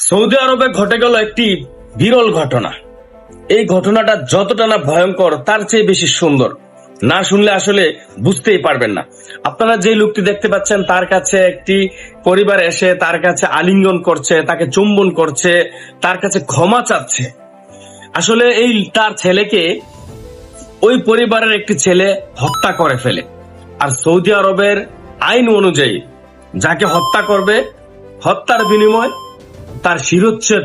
Saudi আরবে ঘটে গেল একটি বিরল ঘটনা। এই ঘটনাটা যতটা না ভয়ঙ্কর তার চেয়ে বেশি সুন্দর। না শুনলে আসলে বুঝতেই পারবেন না। আপনারা যে লোকটি দেখতে পাচ্ছেন তার কাছে একটি পরিবার এসে তার কাছে আলিঙ্গন করছে, তাকে চুম্বন করছে, তার কাছে ক্ষমা চাচ্ছে। আসলে এই তার ছেলেকে ওই পরিবারের একটি ছেলে হত্যা করে ফেলে। আর সৌদি আরবের আইন অনুযায়ী যাকে হত্যা করবে, হত্যার বিনিময় তার শিরোচ্ছেদ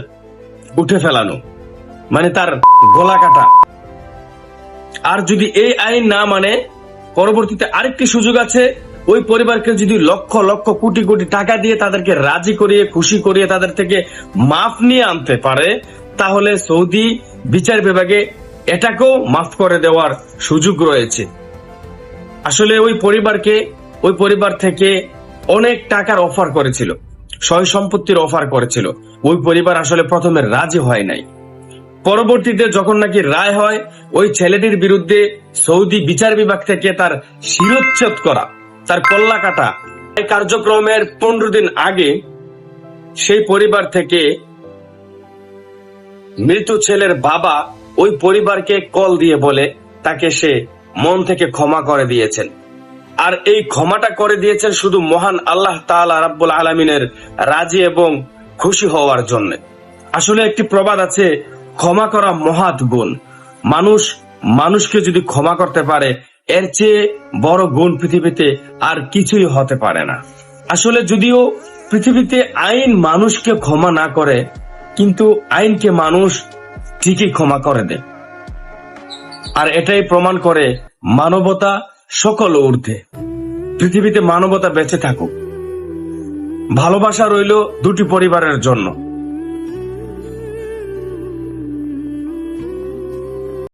উঠে ফেলানো, মানে তার গলা কাটা। আর যদি এই আইন না মানে, পরবর্তীতে আরেকটি সুযোগ আছে। ওই পরিবারকে যদি লক্ষ লক্ষ কোটি কোটি টাকা দিয়ে তাদেরকে রাজি করিয়ে, খুশি করিয়ে তাদের থেকে মাফ নিয়ে আনতে পারে, তাহলে সৌদি বিচার বিভাগে এটাকেও মাফ করে দেওয়ার সুযোগ রয়েছে। আসলে ওই পরিবার থেকে অনেক টাকার অফার করেছিল, সয় সম্পত্তির অফার করেছিল। ওই পরিবার আসলে প্রথমে রাজি হয় নাই। পরবর্তীতে যখন নাকি রায় হয়, ওই ছেলেটির বিরুদ্ধে সৌদি বিচার বিভাগ থেকে তার শিরোচ্ছেদ করা, তার কল্লা কাটা, এই কার্যক্রমের 15 দিন আগে সেই পরিবার থেকে মৃত ছেলের বাবা ওই পরিবারকে কল দিয়ে বলে তাকে সে মন থেকে ক্ষমা করে দিয়েছেন। আর এই ক্ষমাটা করে দিয়েছেন শুধু মহান আল্লাহ তাআলা রাব্বুল আলামিনের রাজি এবং খুশি হওয়ার জন্য। আসলে একটি প্রবাদ আছে, ক্ষমা করা মহৎ গুণ। মানুষকে যদি ক্ষমা করতে পারে, এর চেয়ে বড় গুণ পৃথিবীতে আর কিছুই হতে পারে না। আসলে যদিও পৃথিবীতে আইন মানুষকে ক্ষমা না করে, কিন্তু আইনকে মানুষ ঠিকই ক্ষমা করে দেয়। আর এটাই প্রমাণ করে মানবতা সকল ঊর্ধ্বে। পৃথিবীতে মানবতা বেঁচে থাকুক। ভালোবাসা রইল দুটি পরিবারের জন্য।